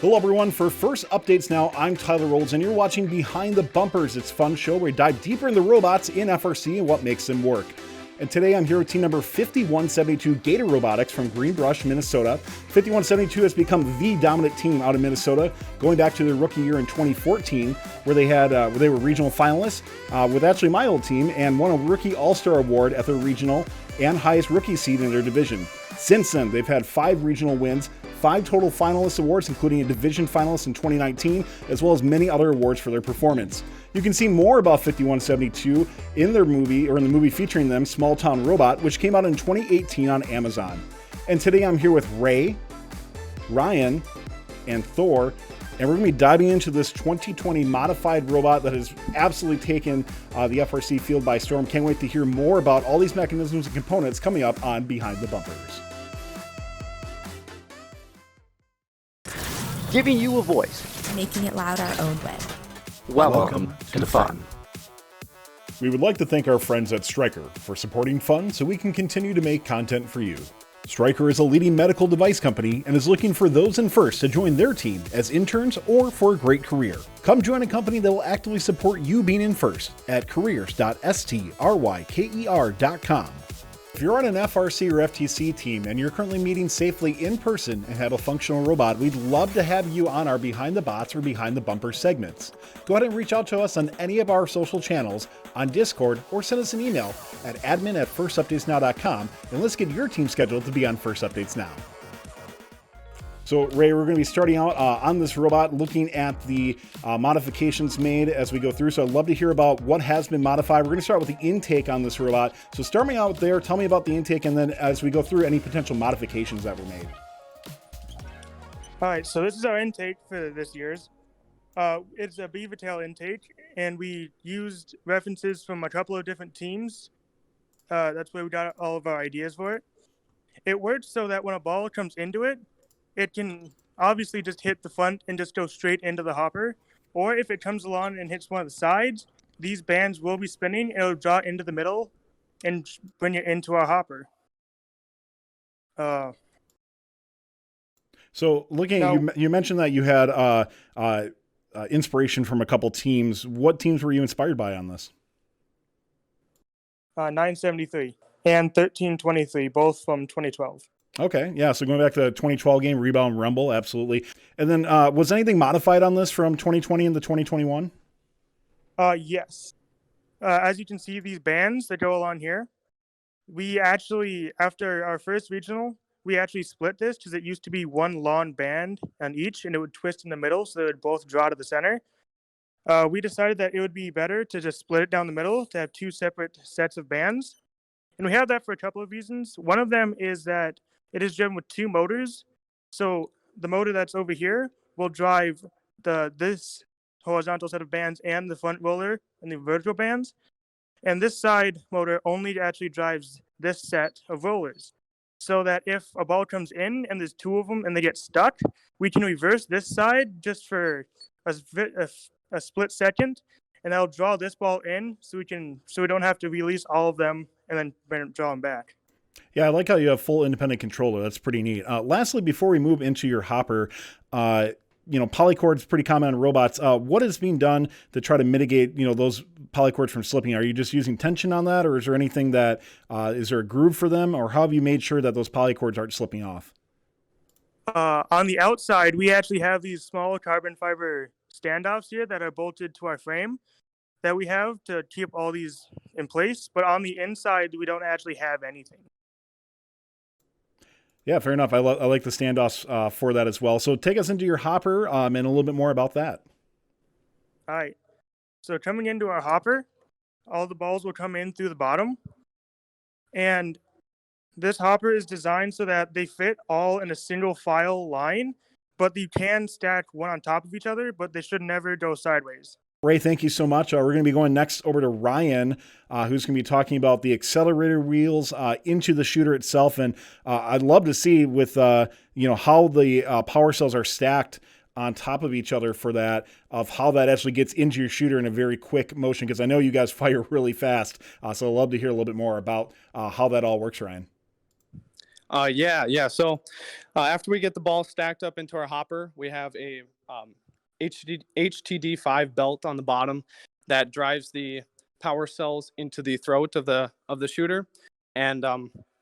Hello everyone, for first updates now, I'm Tyler Rolls and you're watching Behind the Bumpers. It's a fun show where we dive deeper in the robots in FRC and what makes them work. And today I'm here with team number 5172 Gator Robotics from Greenbrush, Minnesota. 5172 has become the dominant team out of Minnesota, going back to their rookie year in 2014, where they were regional finalists with actually my old team and won a Rookie All-Star Award at their regional and highest rookie seed in their division. Since then, they've had 5 regional wins, 5 total finalist awards, including a division finalist in 2019, as well as many other awards for their performance. You can see more about 5172 in their movie, or in the movie featuring them, Small Town Robot, which came out in 2018 on Amazon. And today I'm here with Ray, Ryan, and Thor, and we're going to be diving into this 2020 modified robot that has absolutely taken the FRC field by storm. Can't wait to hear more about all these mechanisms and components coming up on Behind the Bumpers. Giving you a voice, making it loud our own way. Welcome to the fun. We would like to thank our friends at Stryker for supporting fun so we can continue to make content for you. Stryker is a leading medical device company and is looking for those in FIRST to join their team as interns or for a great career. Come join a company that will actively support you being in FIRST at careers.stryker.com. If you're on an FRC or FTC team and you're currently meeting safely in person and have a functional robot, we'd love to have you on our Behind the Bots or Behind the Bumper segments. Go ahead and reach out to us on any of our social channels, on Discord, or send us an email at admin@firstupdatesnow.com, and let's get your team scheduled to be on First Updates Now. So Ray, we're going to be starting out on this robot, looking at the modifications made as we go through. So I'd love to hear about what has been modified. We're going to start with the intake on this robot. So start me out there, tell me about the intake, and then as we go through any potential modifications that were made. All right, so this is our intake for this year's. It's a beaver tail intake, and we used references from a couple of different teams. That's where we got all of our ideas for it. It works so that when a ball comes into it, it can obviously just hit the front and just go straight into the hopper. Or if it comes along and hits one of the sides, these bands will be spinning and it'll draw into the middle and bring it into our hopper. So looking at, you mentioned that you had inspiration from a couple teams. What teams were you inspired by on this? 973 and 1323, both from 2012. Okay, yeah, so going back to the 2012 game, Rebound Rumble, absolutely. And then was anything modified on this from 2020 into 2021? Yes. As you can see, these bands that go along here, we actually, after our first regional, we actually split this because it used to be one long band on each, and it would twist in the middle, so they would both draw to the center. We decided that it would be better to just split it down the middle to have 2 separate sets of bands. And we have that for a couple of reasons. One of them is that it is driven with 2 motors. So the motor that's over here will drive this horizontal set of bands and the front roller and the vertical bands. And this side motor only actually drives this set of rollers. So that if a ball comes in and there's 2 of them and they get stuck, we can reverse this side just for a split second, and that'll draw this ball in so we don't have to release all of them and then draw them back. Yeah, I like how you have full independent controller. That's pretty neat. Lastly, before we move into your hopper, polycord's pretty common on robots. What is being done to try to mitigate, those polycords from slipping? Are you just using tension on that, or is there anything that, is there a groove for them, or how have you made sure that those polycords aren't slipping off? On the outside, we actually have these small carbon fiber standoffs here that are bolted to our frame that we have to keep all these in place. But on the inside, we don't actually have anything. Yeah, fair enough. I like the standoffs for that as well. So take us into your hopper and a little bit more about that. All right. So coming into our hopper, all the balls will come in through the bottom. And this hopper is designed so that they fit all in a single file line, but you can stack one on top of each other, but they should never go sideways. Ray, thank you so much. We're going to be going next over to Ryan, who's going to be talking about the Accelerator Wheels into the shooter itself. And I'd love to see with, how the power cells are stacked on top of each other for that, of how that actually gets into your shooter in a very quick motion, because I know you guys fire really fast. So I'd love to hear a little bit more about how that all works, Ryan. Yeah. So after we get the ball stacked up into our hopper, we have a HTD5 belt on the bottom that drives the power cells into the throat of the shooter. And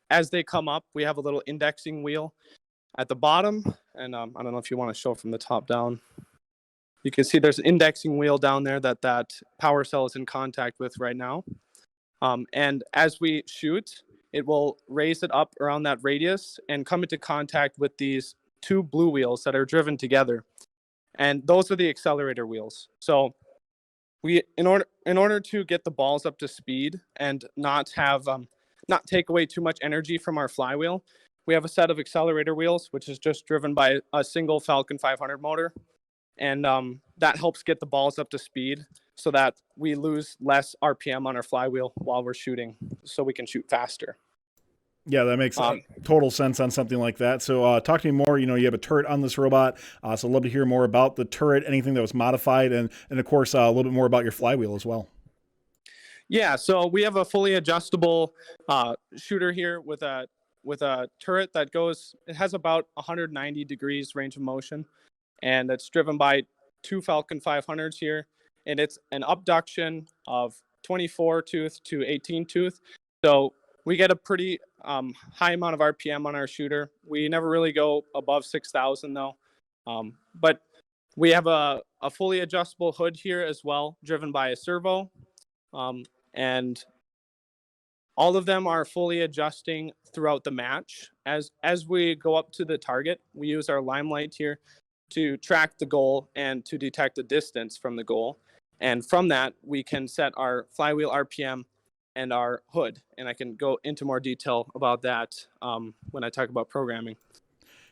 as they come up, we have a little indexing wheel at the bottom. And I don't know if you want to show from the top down. You can see there's an indexing wheel down there that power cell is in contact with right now. And as we shoot, it will raise it up around that radius and come into contact with these two blue wheels that are driven together. And those are the accelerator wheels. So we, in order to get the balls up to speed and not take away too much energy from our flywheel, we have a set of accelerator wheels, which is just driven by a single Falcon 500 motor. And that helps get the balls up to speed so that we lose less RPM on our flywheel while we're shooting, so we can shoot faster. Yeah, that makes total sense on something like that. So talk to me more. You have a turret on this robot, so I'd love to hear more about the turret, anything that was modified, and of course, a little bit more about your flywheel as well. Yeah, so we have a fully adjustable shooter here with a turret that it has about 190 degrees range of motion, and it's driven by two Falcon 500s here, and it's an abduction of 24 tooth to 18 tooth. So we get a pretty high amount of RPM on our shooter. We never really go above 6,000 though. But we have a fully adjustable hood here as well, driven by a servo. And all of them are fully adjusting throughout the match. As we go up to the target, we use our limelight here to track the goal and to detect the distance from the goal. And from that, we can set our flywheel RPM and our hood. And I can go into more detail about that when I talk about programming.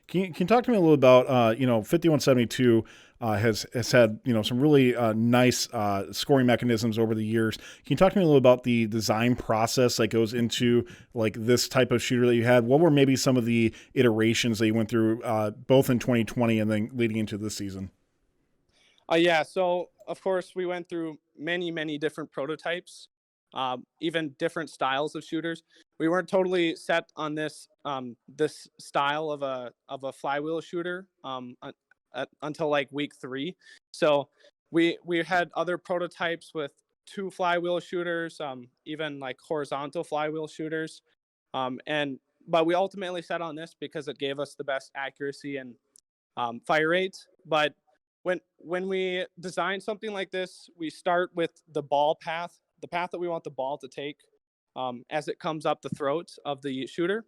Can you talk to me a little about 5172 has had some really nice scoring mechanisms over the years. Can you talk to me a little about the design process that goes into like this type of shooter that you had? What were maybe some of the iterations that you went through both in 2020 and then leading into this season? Yeah, so of course we went through many different prototypes, even different styles of shooters. We weren't totally set on this style of a flywheel shooter until like week 3. So we had other prototypes with 2 flywheel shooters, even like horizontal flywheel shooters, but we ultimately set on this because it gave us the best accuracy and fire rate. But when we design something like this, we start with the ball path, the path that we want the ball to take as it comes up the throat of the shooter.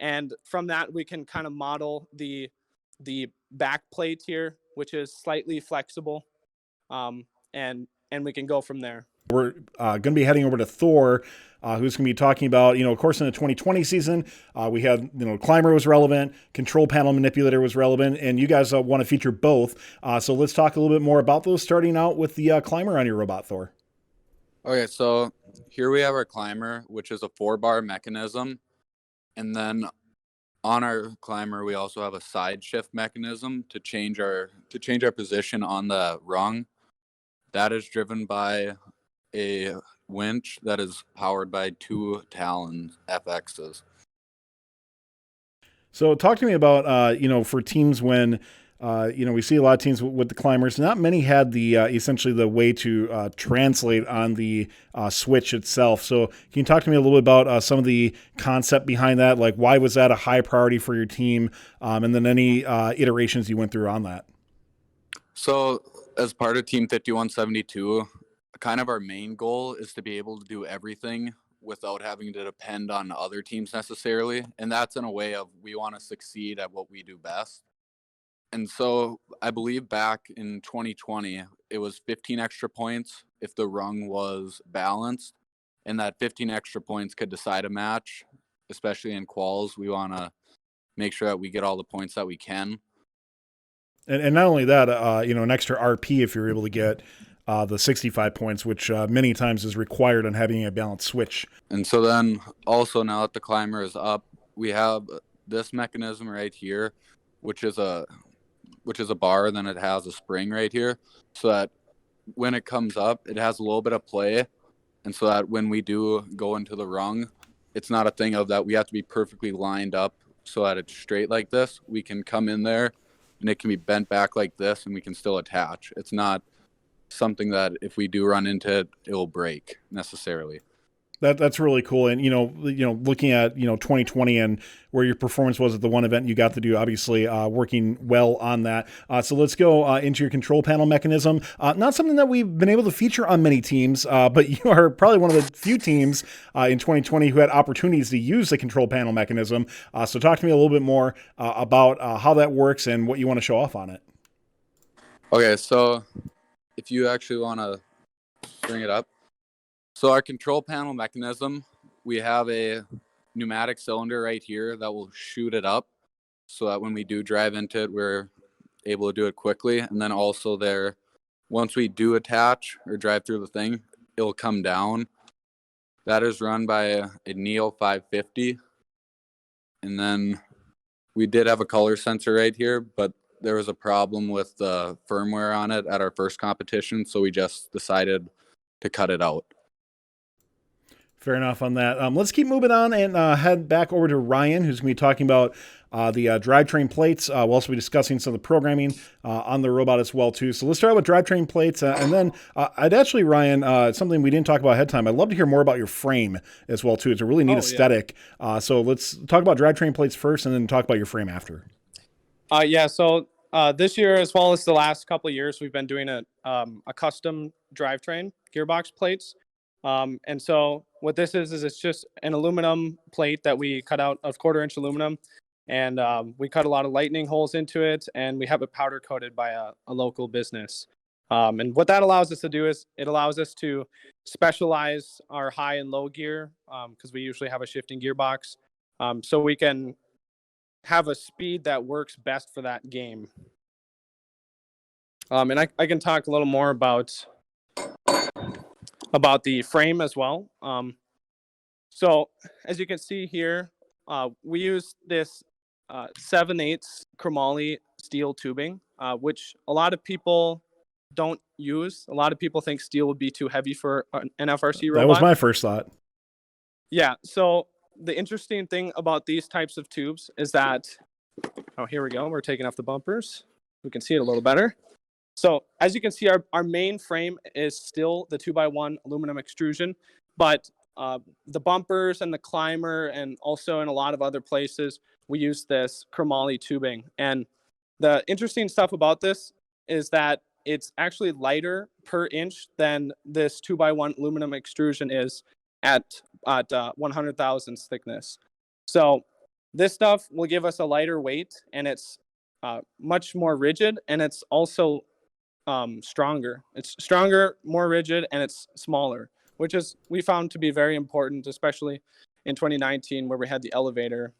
And from that, we can kind of model the back plate here, which is slightly flexible. And we can go from there. We're going to be heading over to Thor, who's going to be talking about, of course, in the 2020 season, we had, climber was relevant, control panel manipulator was relevant, and you guys want to feature both. So let's talk a little bit more about those, starting out with the climber on your robot, Thor. Okay, so here we have our climber, which is a 4-bar mechanism. And then on our climber, we also have a side shift mechanism to change our position on the rung. That is driven by a winch that is powered by 2 Talon FXs. So talk to me about, for teams when, we see a lot of teams with the climbers. Not many had the essentially the way to translate on the switch itself. So can you talk to me a little bit about some of the concept behind that? Like, why was that a high priority for your team? And then any iterations you went through on that? So as part of Team 5172, kind of our main goal is to be able to do everything without having to depend on other teams necessarily. And that's in a way of we want to succeed at what we do best. And so I believe back in 2020, it was 15 extra points if the rung was balanced, and that 15 extra points could decide a match, especially in quals. We want to make sure that we get all the points that we can. And not only that, an extra RP if you're able to get the 65 points, which many times is required on having a balanced switch. And so then also now that the climber is up, we have this mechanism right here, which is a bar, then it has a spring right here, so that when it comes up, it has a little bit of play, and so that when we do go into the rung, it's not a thing of that we have to be perfectly lined up so that it's straight like this, we can come in there and it can be bent back like this and we can still attach. It's not something that if we do run into it, it will break necessarily. That's really cool. And, looking at, 2020 and where your performance was at the one event you got to do, obviously working well on that. So let's go into your control panel mechanism. Not something that we've been able to feature on many teams, but you are probably one of the few teams in 2020 who had opportunities to use the control panel mechanism. So talk to me a little bit more about how that works and what you want to show off on it. Okay, so if you actually want to bring it up. So our control panel mechanism, we have a pneumatic cylinder right here that will shoot it up so that when we do drive into it, we're able to do it quickly. And then also there, once we do attach or drive through the thing, it'll come down. That is run by a Neo 550. And then we did have a color sensor right here, but there was a problem with the firmware on it at our first competition, so we just decided to cut it out. Fair enough on that. Let's keep moving on and head back over to Ryan, who's going to be talking about the drivetrain plates. We'll also be discussing some of the programming on the robot as well, too. So let's start with drivetrain plates. And then I'd actually, Ryan, something we didn't talk about ahead of time. I'd love to hear more about your frame as well, too. It's a really neat aesthetic. Yeah. So let's talk about drivetrain plates first and then talk about your frame after. So this year, as well as the last couple of years, we've been doing a custom drivetrain gearbox plates. And so what this is it's just an aluminum plate that we cut out of 1/4-inch aluminum, and we cut a lot of lightning holes into it, and we have it powder coated by a local business. And what that allows us to do is it allows us to specialize our high and low gear, because we usually have a shifting gearbox, so we can have a speed that works best for that game. And I can talk a little more about the frame as well. So as you can see here, we use this 7/8 chromoly steel tubing, which a lot of people don't use. A lot of people think steel would be too heavy for an FRC robot. That was my first thought. Yeah, so the interesting thing about these types of tubes is that, here we go. We're taking off the bumpers. We can see it a little better. So as you can see, our main frame is still the 2x1 aluminum extrusion, but the bumpers and the climber and also in a lot of other places, we use this chromoly tubing. And the interesting stuff about this is that it's actually lighter per inch than this 2x1 aluminum extrusion is at 100 thousandths thickness. So this stuff will give us a lighter weight, and it's much more rigid, and it's also stronger. It's stronger, more rigid, and it's smaller, which is we found to be very important, especially in 2019 where we had the elevator.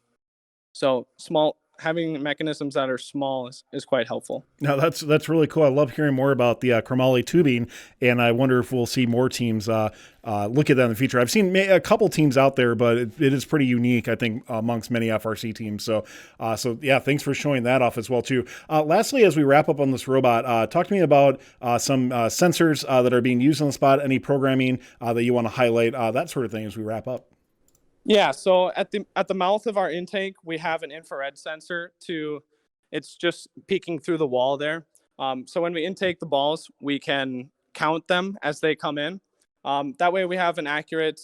So having mechanisms that are small is quite helpful. No, that's really cool. I love hearing more about the chromoly tubing, and I wonder if we'll see more teams look at that in the future. I've seen a couple teams out there, but it is pretty unique, I think, amongst many FRC teams. So yeah, thanks for showing that off as well, too. Lastly, as we wrap up on this robot, talk to me about some sensors that are being used on the spot, any programming that you want to highlight, that sort of thing as we wrap up. Yeah, so at the mouth of our intake, we have an infrared sensor it's just peeking through the wall there. So when we intake the balls, we can count them as they come in. That way we have an accurate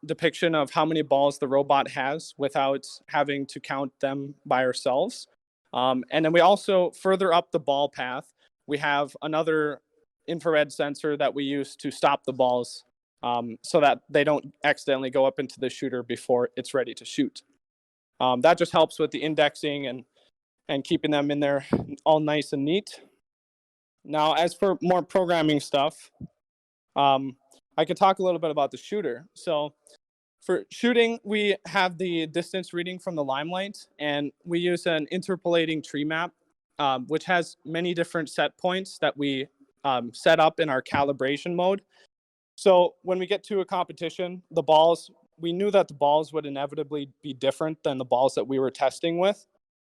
depiction of how many balls the robot has without having to count them by ourselves. And then we also, further up the ball path, we have another infrared sensor that we use to stop the balls, so that they don't accidentally go up into the shooter before it's ready to shoot. That just helps with the indexing and keeping them in there all nice and neat. Now, as for more programming stuff, I could talk a little bit about the shooter. So for shooting, we have the distance reading from the limelight, and we use an interpolating tree map, which has many different set points that we set up in our calibration mode. So when we get to a competition, we knew that the balls would inevitably be different than the balls that we were testing with.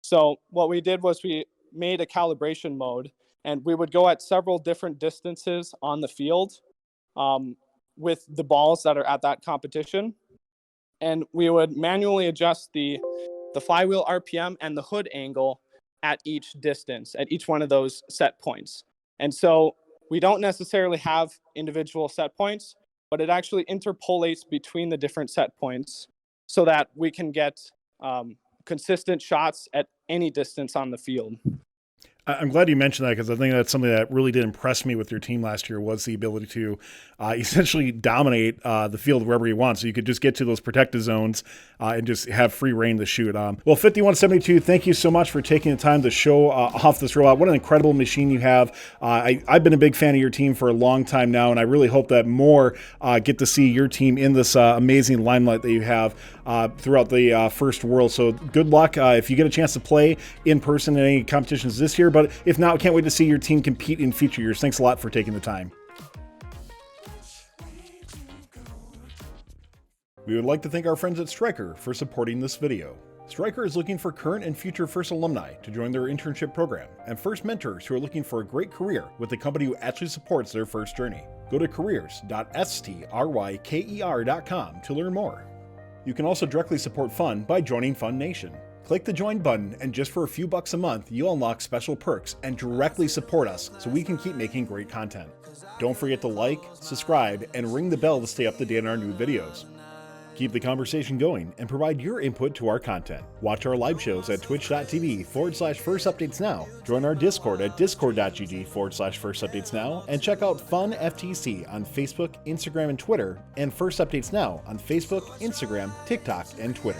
So what we did was we made a calibration mode, and we would go at several different distances on the field with the balls that are at that competition. And we would manually adjust the the flywheel RPM, and the hood angle at each distance, at each one of those set points. And so we don't necessarily have individual set points, but it actually interpolates between the different set points so that we can get consistent shots at any distance on the field. I'm glad you mentioned that, because I think that's something that really did impress me with your team last year, was the ability to essentially dominate the field wherever you want. So you could just get to those protected zones and just have free reign to shoot. Well, 5172, thank you so much for taking the time to show off this robot. What an incredible machine you have. I've been a big fan of your team for a long time now, and I really hope that more get to see your team in this amazing limelight that you have throughout the first world. So good luck if you get a chance to play in person in any competitions this year. But if not, can't wait to see your team compete in future years. Thanks a lot for taking the time. We would like to thank our friends at Stryker for supporting this video. Stryker is looking for current and future FIRST alumni to join their internship program, and FIRST mentors who are looking for a great career with a company who actually supports their FIRST journey. Go to careers.stryker.com to learn more. You can also directly support Fun by joining Fun Nation. Click the join button, and just for a few bucks a month, you'll unlock special perks and directly support us so we can keep making great content. Don't forget to like, subscribe, and ring the bell to stay up to date on our new videos. Keep the conversation going and provide your input to our content. Watch our live shows at twitch.tv/firstupdatesnow. Join our Discord at discord.gg/firstupdatesnow, and check out Fun FTC on Facebook, Instagram, and Twitter, and First Updates Now on Facebook, Instagram, TikTok, and Twitter.